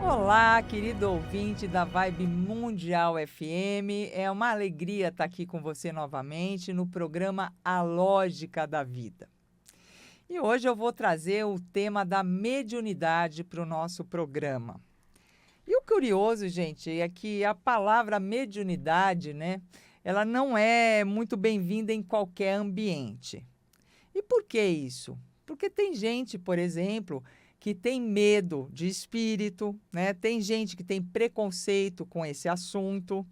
Olá, querido ouvinte da Vibe Mundial FM. É uma alegria estar aqui com você novamente no programa A Lógica da Vida. E hoje eu vou trazer o tema da mediunidade para o nosso programa. E o curioso, gente, é que a palavra mediunidade, né, ela não é muito bem-vinda em qualquer ambiente. E por que isso? Porque tem gente, por exemplo, que tem medo de espírito, né? Tem gente que tem preconceito com esse assunto.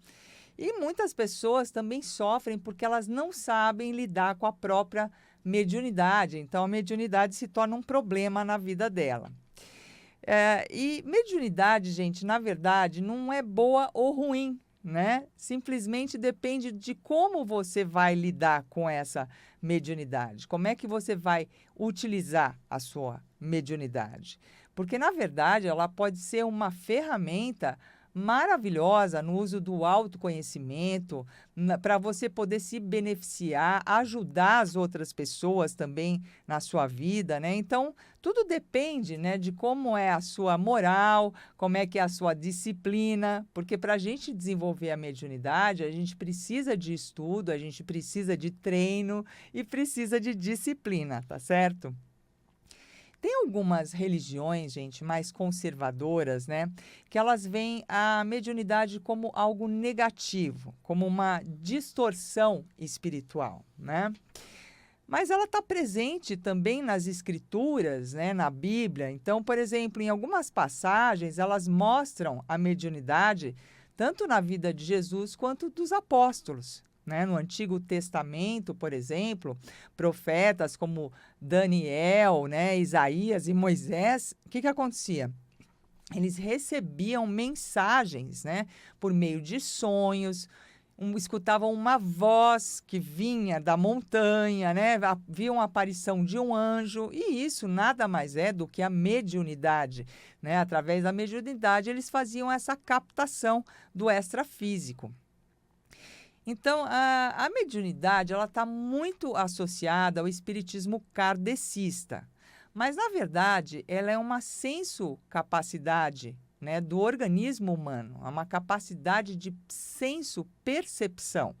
E muitas pessoas também sofrem porque elas não sabem lidar com a própria mediunidade. Então, a mediunidade se torna um problema na vida dela. E mediunidade, gente, na verdade, não é boa ou ruim, né? Simplesmente depende de como você vai lidar com essa mediunidade. Como é que você vai utilizar a sua mediunidade? Porque, na verdade, ela pode ser uma ferramenta maravilhosa no uso do autoconhecimento, para você poder se beneficiar, ajudar as outras pessoas também na sua vida, né? Então, tudo depende, né, de como é a sua moral, como é que é a sua disciplina, porque para a gente desenvolver a mediunidade, a gente precisa de estudo, a gente precisa de treino e precisa de disciplina, tá certo? Tem algumas religiões, gente, mais conservadoras, né, que elas veem a mediunidade como algo negativo, como uma distorção espiritual, né? Mas ela está presente também nas escrituras, né, na Bíblia. Então, por exemplo, em algumas passagens, elas mostram a mediunidade tanto na vida de Jesus quanto dos apóstolos. Né? No Antigo Testamento, por exemplo, profetas como Daniel, né, Isaías e Moisés, o que acontecia? Eles recebiam mensagens, né, por meio de sonhos, escutavam uma voz que vinha da montanha, né? Viam a aparição de um anjo, e isso nada mais é do que a mediunidade, né? Através da mediunidade, eles faziam essa captação do extrafísico. Então, a mediunidade ela está muito associada ao espiritismo kardecista, mas, na verdade, ela é uma senso-capacidade, né, do organismo humano, é uma capacidade de senso-percepção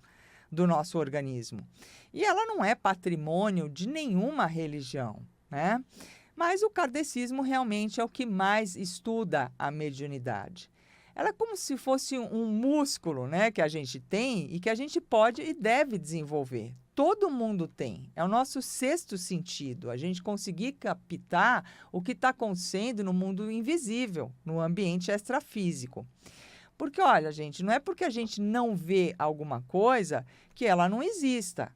do nosso organismo. E ela não é patrimônio de nenhuma religião, né? Mas o kardecismo realmente é o que mais estuda a mediunidade. Ela é como se fosse um músculo, né, que a gente tem e que a gente pode e deve desenvolver. Todo mundo tem. É o nosso sexto sentido, a gente conseguir captar o que está acontecendo no mundo invisível, no ambiente extrafísico. Porque, olha, gente, não é porque a gente não vê alguma coisa que ela não exista,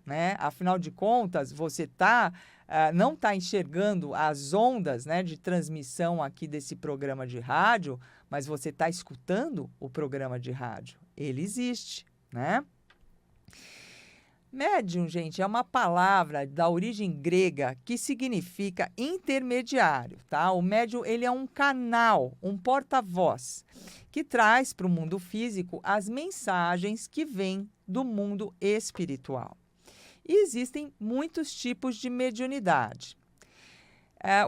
né? Afinal de contas, você não está enxergando as ondas, né, de transmissão aqui desse programa de rádio, mas você está escutando o programa de rádio. Ele existe, né? Médium, gente, é uma palavra da origem grega que significa intermediário, tá? O médium, ele é um canal, um porta-voz, que traz para o mundo físico as mensagens que vêm do mundo espiritual. E existem muitos tipos de mediunidade.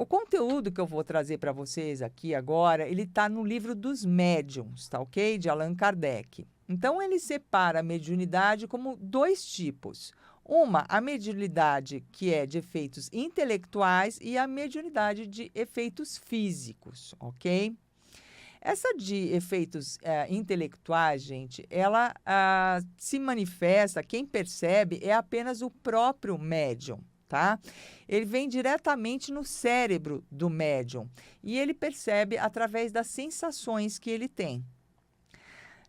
O conteúdo que eu vou trazer para vocês aqui agora, ele está no livro dos médiuns, tá ok? De Allan Kardec. Então, ele separa a mediunidade como dois tipos. Uma, a mediunidade que é de efeitos intelectuais e a mediunidade de efeitos físicos, ok? Essa de efeitos intelectuais, gente, ela se manifesta, quem percebe é apenas o próprio médium, tá? Ele vem diretamente no cérebro do médium e ele percebe através das sensações que ele tem.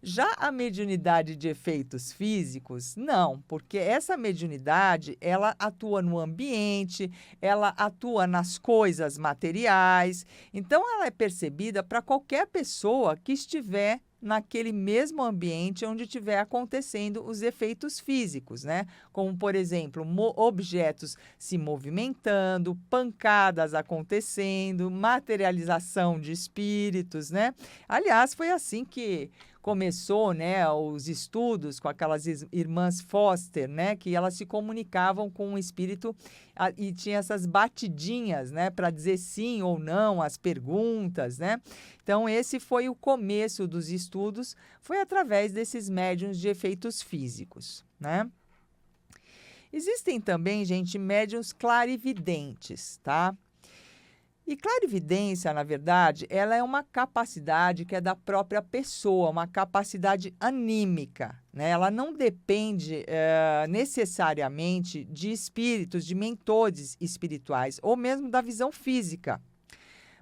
Já a mediunidade de efeitos físicos, não, porque essa mediunidade, ela atua no ambiente, ela atua nas coisas materiais, então ela é percebida para qualquer pessoa que estiver naquele mesmo ambiente onde estiver acontecendo os efeitos físicos, né? Como, por exemplo, objetos se movimentando, pancadas acontecendo, materialização de espíritos, né? Aliás, foi assim que começou, né, os estudos com aquelas irmãs Foster, né, que elas se comunicavam com o espírito e tinha essas batidinhas, né, para dizer sim ou não às perguntas, né? Então, esse foi o começo dos estudos, foi através desses médiuns de efeitos físicos, né? Existem também, gente, médiuns clarividentes, tá? E clarividência, na verdade, ela é uma capacidade que é da própria pessoa, uma capacidade anímica, né? Ela não depende necessariamente de espíritos, de mentores espirituais, ou mesmo da visão física.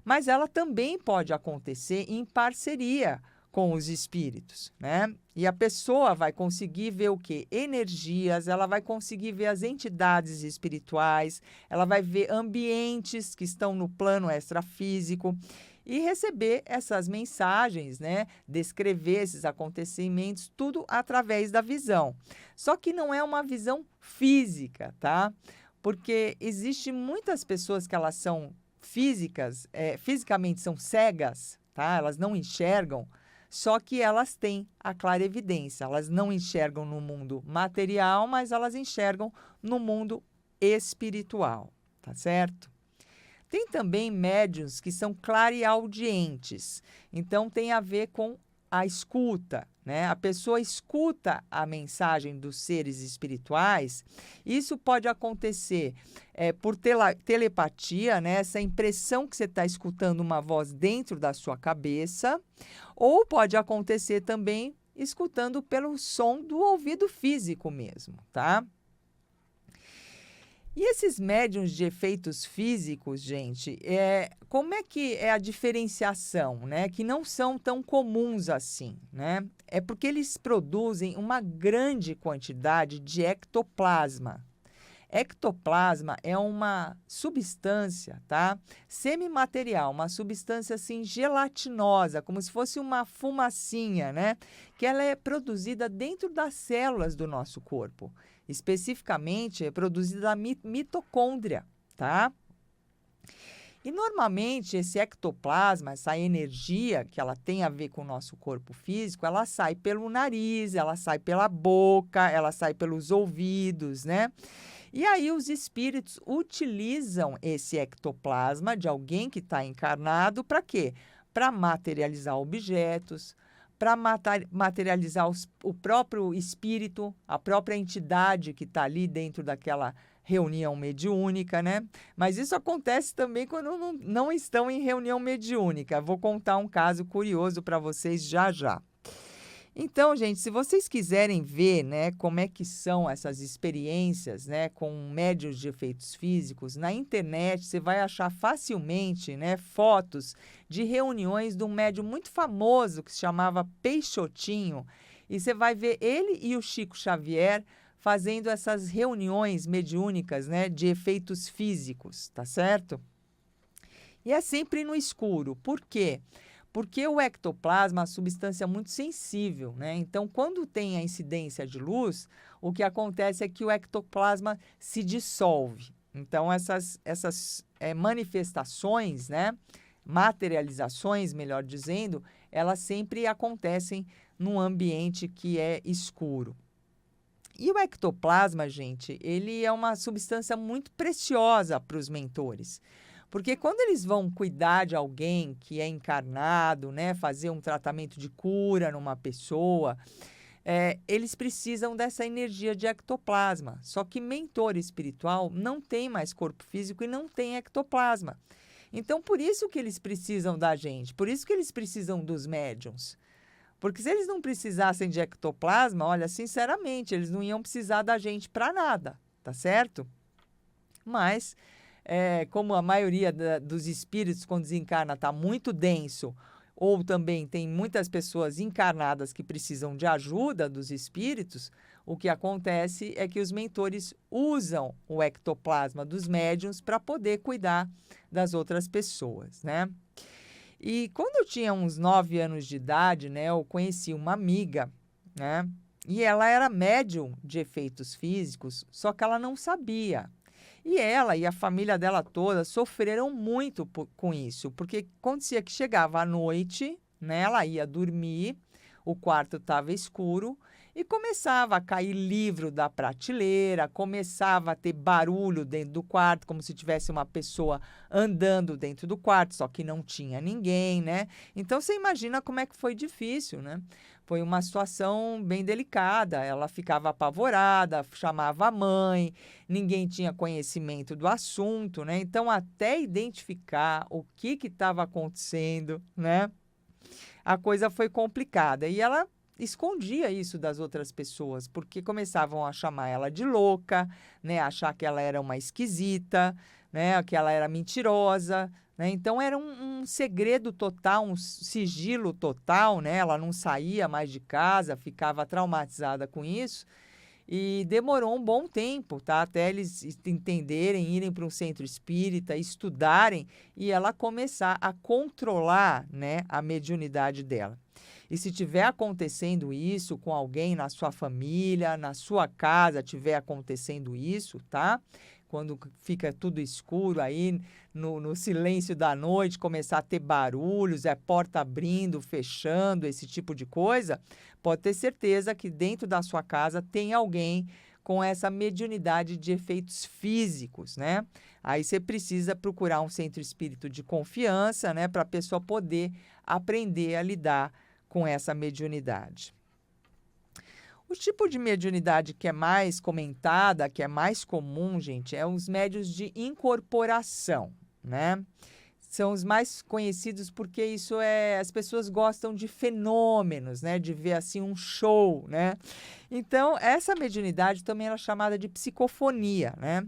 Mas ela também pode acontecer em parceria com os espíritos, né? E a pessoa vai conseguir ver o quê? Energias, ela vai conseguir ver as entidades espirituais, ela vai ver ambientes que estão no plano extrafísico e receber essas mensagens, né? Descrever esses acontecimentos, tudo através da visão. Só que não é uma visão física, tá? Porque existe muitas pessoas que elas são fisicamente são cegas, tá? Elas não enxergam. Só que elas têm a clarevidência, elas não enxergam no mundo material, mas elas enxergam no mundo espiritual, tá certo? Tem também médiuns que são clareaudientes, então tem a ver com a escuta, né? A pessoa escuta a mensagem dos seres espirituais. Isso pode acontecer por telepatia, né? Essa impressão que você está escutando uma voz dentro da sua cabeça, ou pode acontecer também escutando pelo som do ouvido físico mesmo, tá? E esses médiuns de efeitos físicos, gente, como é que é a diferenciação, né? Que não são tão comuns assim, né? É porque eles produzem uma grande quantidade de ectoplasma. Ectoplasma é uma substância, tá? Semimaterial, uma substância assim gelatinosa, como se fosse uma fumacinha, né? Que ela é produzida dentro das células do nosso corpo. Especificamente, é produzida da mitocôndria, tá? E normalmente esse ectoplasma, essa energia que ela tem a ver com o nosso corpo físico, ela sai pelo nariz, ela sai pela boca, ela sai pelos ouvidos, né? E aí os espíritos utilizam esse ectoplasma de alguém que está encarnado para quê? Para materializar objetos, para materializar o próprio espírito, a própria entidade que está ali dentro daquela reunião mediúnica, né? Mas isso acontece também quando não estão em reunião mediúnica. Vou contar um caso curioso para vocês já já. Então, gente, se vocês quiserem ver, né, como é que são essas experiências, né, com médiuns de efeitos físicos, na internet você vai achar facilmente, né, fotos de reuniões de um médium muito famoso que se chamava Peixotinho, e você vai ver ele e o Chico Xavier fazendo essas reuniões mediúnicas, né, de efeitos físicos, tá certo? E é sempre no escuro. Por quê? Porque o ectoplasma é uma substância muito sensível, né? Então, quando tem a incidência de luz, o que acontece é que o ectoplasma se dissolve. Então, essas manifestações, né? Materializações, melhor dizendo, elas sempre acontecem num ambiente que é escuro. E o ectoplasma, gente, ele é uma substância muito preciosa para os mentores. Porque quando eles vão cuidar de alguém que é encarnado, né, fazer um tratamento de cura numa pessoa, eles precisam dessa energia de ectoplasma. Só que mentor espiritual não tem mais corpo físico e não tem ectoplasma. Então, por isso que eles precisam da gente, por isso que eles precisam dos médiuns. Porque se eles não precisassem de ectoplasma, olha, sinceramente, eles não iam precisar da gente para nada, tá certo? Mas como a maioria dos espíritos, quando desencarna, está muito denso, ou também tem muitas pessoas encarnadas que precisam de ajuda dos espíritos, o que acontece é que os mentores usam o ectoplasma dos médiuns para poder cuidar das outras pessoas, né? E quando eu tinha uns 9 anos de idade, né, eu conheci uma amiga, né? E ela era médium de efeitos físicos, só que ela não sabia. E ela e a família dela toda sofreram muito com isso, porque acontecia que chegava à noite, né, ela ia dormir, o quarto estava escuro e começava a cair livro da prateleira, começava a ter barulho dentro do quarto, como se tivesse uma pessoa andando dentro do quarto, só que não tinha ninguém, né? Então, você imagina como é que foi difícil, né? Foi uma situação bem delicada. Ela ficava apavorada, chamava a mãe, ninguém tinha conhecimento do assunto, né? Então, até identificar o que estava acontecendo, né? A coisa foi complicada. E ela escondia isso das outras pessoas, porque começavam a chamar ela de louca, né? Achar que ela era uma esquisita, né? Que ela era mentirosa, né? Então era um segredo total, um sigilo total, né? Ela não saía mais de casa, ficava traumatizada com isso. E demorou um bom tempo, tá? Até eles entenderem, irem para um centro espírita, estudarem e ela começar a controlar, né, a mediunidade dela. E se tiver acontecendo isso com alguém na sua família, na sua casa, tiver acontecendo isso, tá? Quando fica tudo escuro aí, no silêncio da noite, começar a ter barulhos, porta abrindo, fechando, esse tipo de coisa, pode ter certeza que dentro da sua casa tem alguém com essa mediunidade de efeitos físicos, né? Aí você precisa procurar um centro espírita de confiança, né, para a pessoa poder aprender a lidar com essa mediunidade. O tipo de mediunidade que é mais comentada, que é mais comum, gente, é os médiuns de incorporação, né? São os mais conhecidos porque as pessoas gostam de fenômenos, né? De ver assim um show, né? Então, essa mediunidade também é chamada de psicofonia, né?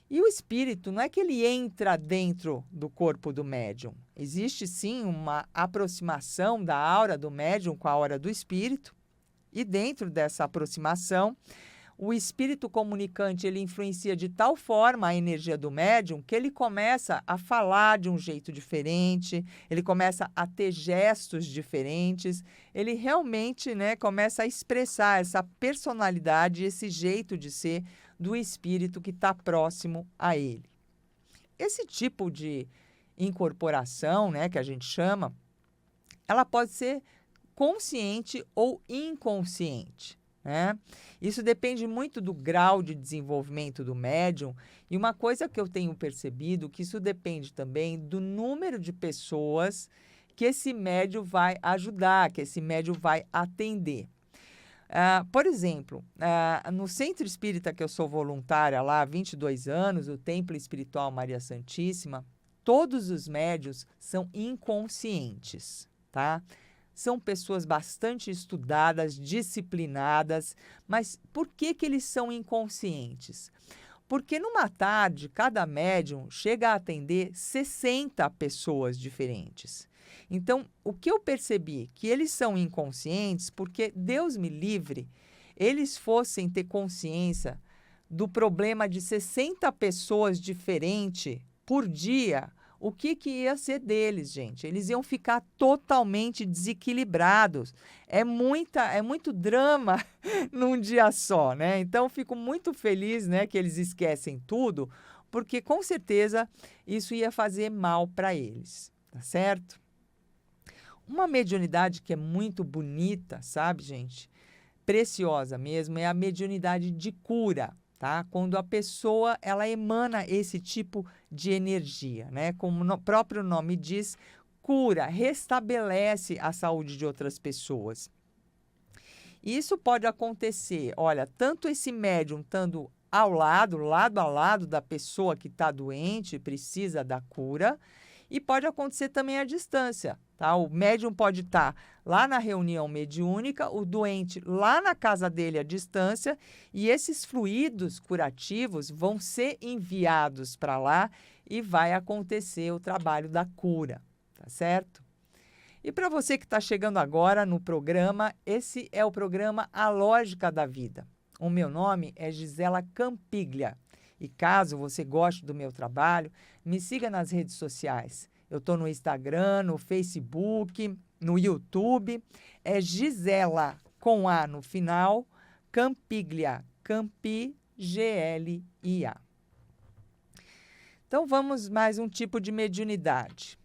E o espírito não é que ele entra dentro do corpo do médium. Existe sim uma aproximação da aura do médium com a aura do espírito. E dentro dessa aproximação, o espírito comunicante ele influencia de tal forma a energia do médium que ele começa a falar de um jeito diferente, ele começa a ter gestos diferentes, ele realmente, né, começa a expressar essa personalidade, esse jeito de ser do espírito que está próximo a ele. Esse tipo de incorporação, né, que a gente chama, ela pode ser consciente ou inconsciente, né? Isso depende muito do grau de desenvolvimento do médium e uma coisa que eu tenho percebido que isso depende também do número de pessoas que esse médium vai ajudar, que esse médium vai atender. Por exemplo, no centro espírita que eu sou voluntária lá há 22 anos, o Templo Espiritual Maria Santíssima, todos os médiuns são inconscientes, tá? São pessoas bastante estudadas, disciplinadas, mas por que eles são inconscientes? Porque numa tarde, cada médium chega a atender 60 pessoas diferentes. Então, o que eu percebi? Que eles são inconscientes porque, Deus me livre, eles fossem ter consciência do problema de 60 pessoas diferentes por dia, o que ia ser deles, gente? Eles iam ficar totalmente desequilibrados. É muito drama num dia só, né? Então, fico muito feliz, né, que eles esquecem tudo, porque com certeza isso ia fazer mal para eles, tá certo? Uma mediunidade que é muito bonita, sabe, gente? Preciosa mesmo, é a mediunidade de cura. Tá? Quando a pessoa ela emana esse tipo de energia, né? Como o próprio nome diz, cura, restabelece a saúde de outras pessoas. Isso pode acontecer, olha, tanto esse médium estando lado a lado da pessoa que está doente, precisa da cura, e pode acontecer também à distância, tá? O médium pode estar lá na reunião mediúnica, o doente lá na casa dele à distância, e esses fluidos curativos vão ser enviados para lá e vai acontecer o trabalho da cura, tá certo? E para você que está chegando agora no programa, esse é o programa A Lógica da Vida. O meu nome é Gisela Campiglia. E caso você goste do meu trabalho, me siga nas redes sociais. Eu estou no Instagram, no Facebook, no YouTube. É Gisela, com A no final, Campiglia, Campi, G-L-I-A. Então, vamos mais um tipo de mediunidade.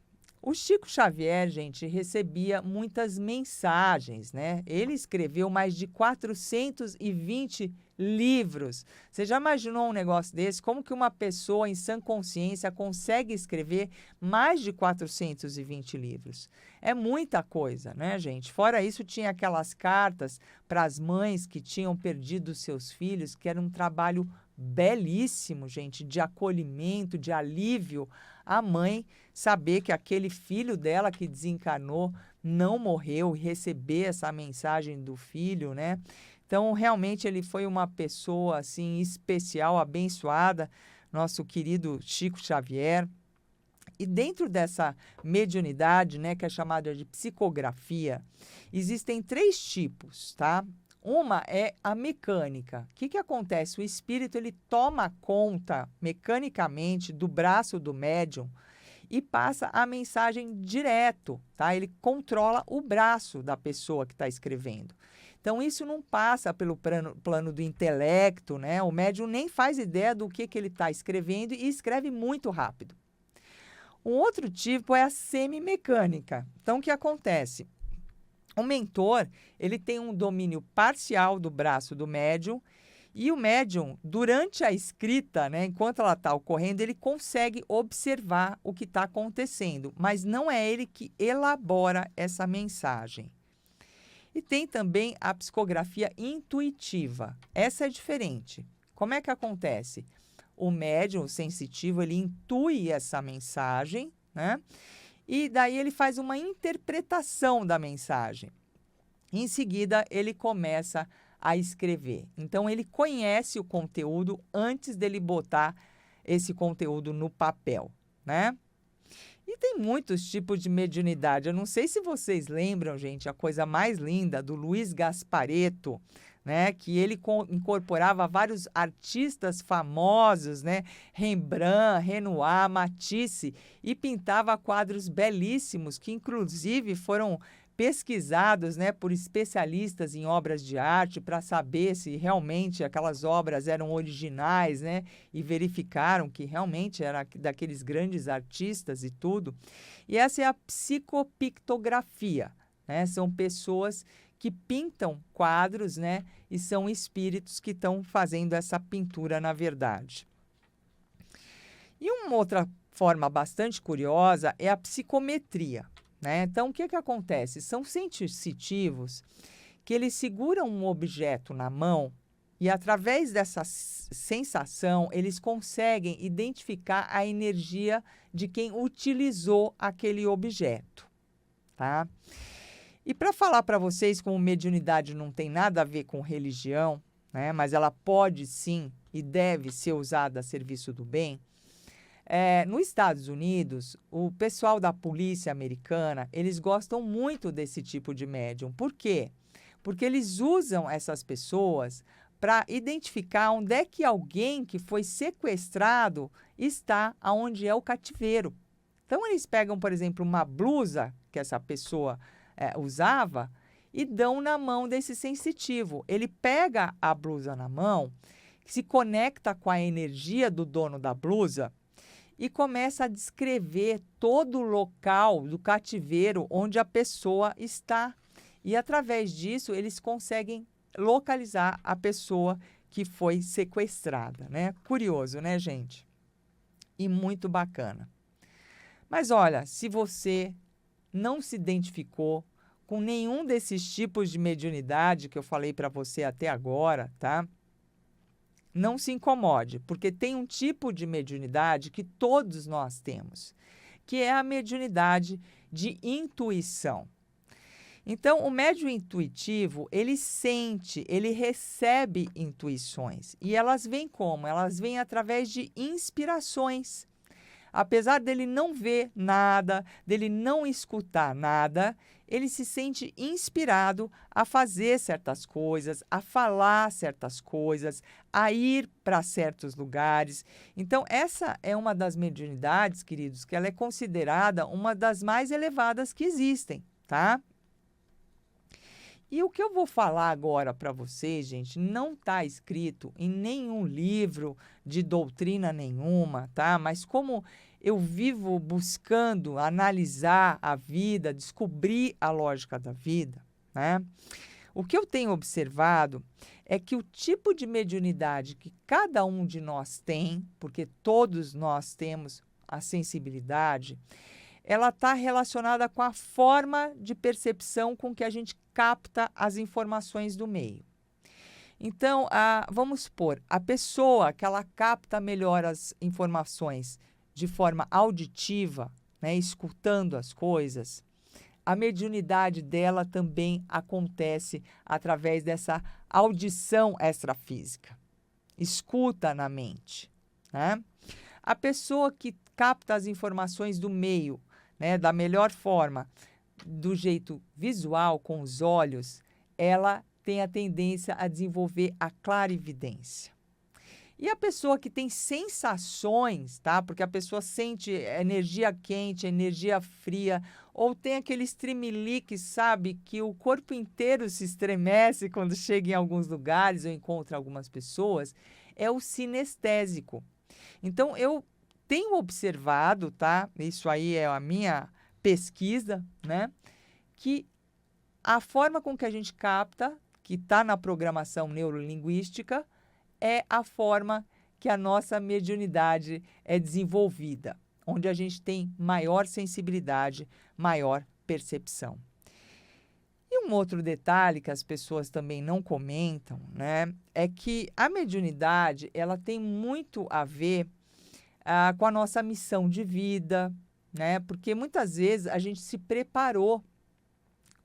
O Chico Xavier, gente, recebia muitas mensagens, né? Ele escreveu mais de 420 livros. Você já imaginou um negócio desse? Como que uma pessoa em sã consciência consegue escrever mais de 420 livros? É muita coisa, né, gente? Fora isso, tinha aquelas cartas para as mães que tinham perdido seus filhos, que era um trabalho belíssimo, gente, de acolhimento, de alívio à mãe saber que aquele filho dela que desencarnou não morreu, e receber essa mensagem do filho, né? Então, realmente ele foi uma pessoa assim especial, abençoada, nosso querido Chico Xavier. E dentro dessa mediunidade, né, que é chamada de psicografia, existem 3 tipos, tá? Uma é a mecânica. O que acontece? O espírito ele toma conta mecanicamente do braço do médium e passa a mensagem direto, tá? Ele controla o braço da pessoa que está escrevendo. Então, isso não passa pelo plano do intelecto, né? O médium nem faz ideia do que ele está escrevendo e escreve muito rápido. Um outro tipo é a semimecânica. Então, o que acontece? O mentor, ele tem um domínio parcial do braço do médium e o médium, durante a escrita, né, enquanto ela está ocorrendo, ele consegue observar o que está acontecendo, mas não é ele que elabora essa mensagem. E tem também a psicografia intuitiva. Essa é diferente. Como é que acontece? O médium, o sensitivo, ele intui essa mensagem, né? E daí ele faz uma interpretação da mensagem. Em seguida, ele começa a escrever. Então, ele conhece o conteúdo antes dele botar esse conteúdo no papel, né? E tem muitos tipos de mediunidade. Eu não sei se vocês lembram, gente, a coisa mais linda do Luiz Gasparetto, né, que ele incorporava vários artistas famosos, né, Rembrandt, Renoir, Matisse, e pintava quadros belíssimos que inclusive foram pesquisados, né, por especialistas em obras de arte para saber se realmente aquelas obras eram originais, né, e verificaram que realmente era daqueles grandes artistas e tudo. E essa é a psicopictografia, né? São pessoas que pintam quadros, né? E são espíritos que estão fazendo essa pintura, na verdade. E uma outra forma bastante curiosa é a psicometria, né? Então, o que acontece? São sensitivos que eles seguram um objeto na mão e, através dessa sensação, eles conseguem identificar a energia de quem utilizou aquele objeto, tá? E para falar para vocês como mediunidade não tem nada a ver com religião, né, mas ela pode sim e deve ser usada a serviço do bem, nos Estados Unidos, o pessoal da polícia americana, eles gostam muito desse tipo de médium. Por quê? Porque eles usam essas pessoas para identificar onde é que alguém que foi sequestrado está aonde é o cativeiro. Então, eles pegam, por exemplo, uma blusa que essa pessoa usava e dão na mão desse sensitivo. Ele pega a blusa na mão, se conecta com a energia do dono da blusa e começa a descrever todo o local do cativeiro onde a pessoa está. E, através disso, eles conseguem localizar a pessoa que foi sequestrada, né? Curioso, né, gente? E muito bacana. Mas, olha, se você não se identificou com nenhum desses tipos de mediunidade que eu falei para você até agora, tá? Não se incomode, porque tem um tipo de mediunidade que todos nós temos, que é a mediunidade de intuição. Então, o médium intuitivo, ele sente, ele recebe intuições. E elas vêm como? Elas vêm através de inspirações. Apesar dele não ver nada, dele não escutar nada, ele se sente inspirado a fazer certas coisas, a falar certas coisas, a ir para certos lugares. Então, essa é uma das mediunidades, queridos, que ela é considerada uma das mais elevadas que existem, tá? E o que eu vou falar agora para vocês, gente, não está escrito em nenhum livro de doutrina nenhuma, tá? Mas como eu vivo buscando analisar a vida, descobrir a lógica da vida, né? O que eu tenho observado é que o tipo de mediunidade que cada um de nós tem, porque todos nós temos a sensibilidade, ela está relacionada com a forma de percepção com que a gente capta as informações do meio. Então, vamos supor, a pessoa que ela capta melhor as informações de forma auditiva, né, escutando as coisas, a mediunidade dela também acontece através dessa audição extrafísica, escuta na mente, né? A pessoa que capta as informações do meio, né, da melhor forma, do jeito visual, com os olhos, ela tem a tendência a desenvolver a clarividência. E a pessoa que tem sensações, tá? Porque a pessoa sente energia quente, energia fria, ou tem aquele estremelique, sabe? Que o corpo inteiro se estremece quando chega em alguns lugares ou encontra algumas pessoas, é o sinestésico. Então, eu tenho observado, tá? Isso aí é a minha pesquisa, né? Que a forma com que a gente capta, que está na programação neurolinguística, é a forma que a nossa mediunidade é desenvolvida, onde a gente tem maior sensibilidade, maior percepção. E um outro detalhe que as pessoas também não comentam, né, é que a mediunidade ela tem muito a ver com a nossa missão de vida, né, porque muitas vezes a gente se preparou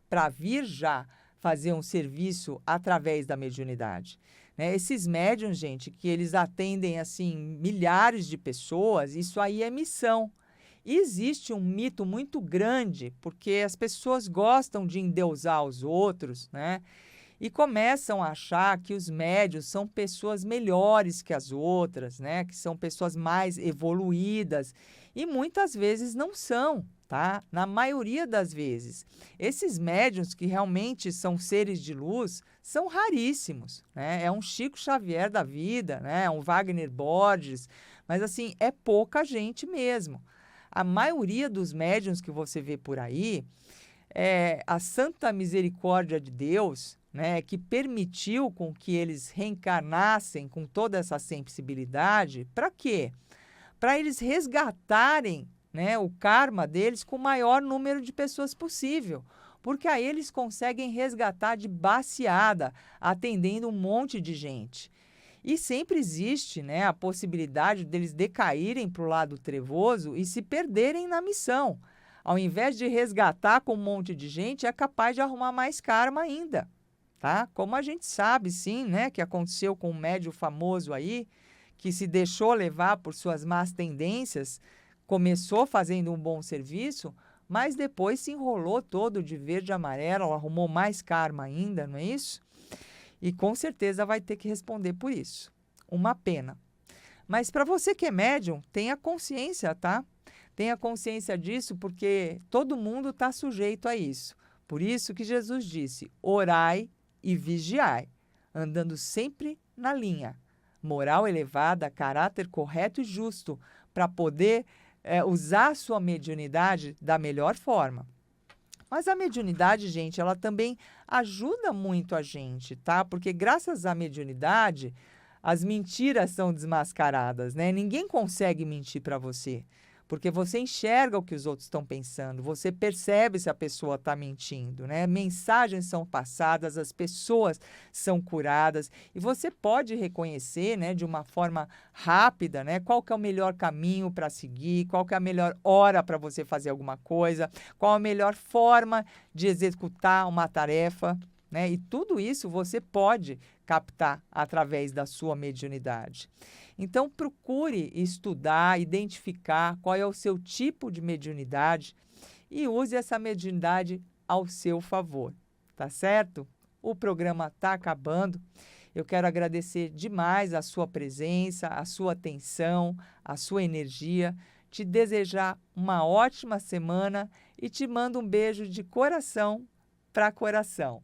para vir já fazer um serviço através da mediunidade. Né? Esses médiuns, gente, que eles atendem assim milhares de pessoas, isso aí é missão. E existe um mito muito grande, porque as pessoas gostam de endeusar os outros, né? E começam a achar que os médiuns são pessoas melhores que as outras, né? Que são pessoas mais evoluídas. E muitas vezes não são, tá? Na maioria das vezes. Esses médiuns que realmente são seres de luz são raríssimos, né? É um Chico Xavier da vida, né? Um Wagner Borges, mas assim, é pouca gente mesmo. A maioria dos médiuns que você vê por aí, a Santa Misericórdia de Deus, né, que permitiu com que eles reencarnassem com toda essa sensibilidade, para quê? Para eles resgatarem, né, o karma deles com o maior número de pessoas possível, porque aí eles conseguem resgatar de baseada, atendendo um monte de gente. E sempre existe, né, a possibilidade deles decaírem para o lado trevoso e se perderem na missão. Ao invés de resgatar com um monte de gente, é capaz de arrumar mais karma ainda. Tá? Como a gente sabe, sim, né, que aconteceu com um médium famoso aí, que se deixou levar por suas más tendências, começou fazendo um bom serviço, mas depois se enrolou todo de verde e amarelo, arrumou mais karma ainda, não é isso? E com certeza vai ter que responder por isso. Uma pena. Mas para você que é médium, tenha consciência, tá? Tenha consciência disso, porque todo mundo está sujeito a isso. Por isso que Jesus disse, orai e vigiai, andando sempre na linha. Moral elevada, caráter correto e justo, para poder usar a sua mediunidade da melhor forma. Mas a mediunidade, gente, ela também ajuda muito a gente, tá? Porque graças à mediunidade, as mentiras são desmascaradas, né? Ninguém consegue mentir para você. Porque você enxerga o que os outros estão pensando, você percebe se a pessoa está mentindo, né? Mensagens são passadas, as pessoas são curadas e você pode reconhecer, né, de uma forma rápida, né, qual que é o melhor caminho para seguir, qual que é a melhor hora para você fazer alguma coisa, qual a melhor forma de executar uma tarefa, né? E tudo isso você pode captar através da sua mediunidade. Então, procure estudar, identificar qual é o seu tipo de mediunidade e use essa mediunidade ao seu favor, tá certo? O programa está acabando. Eu quero agradecer demais a sua presença, a sua atenção, a sua energia, te desejar uma ótima semana e te mando um beijo de coração para coração.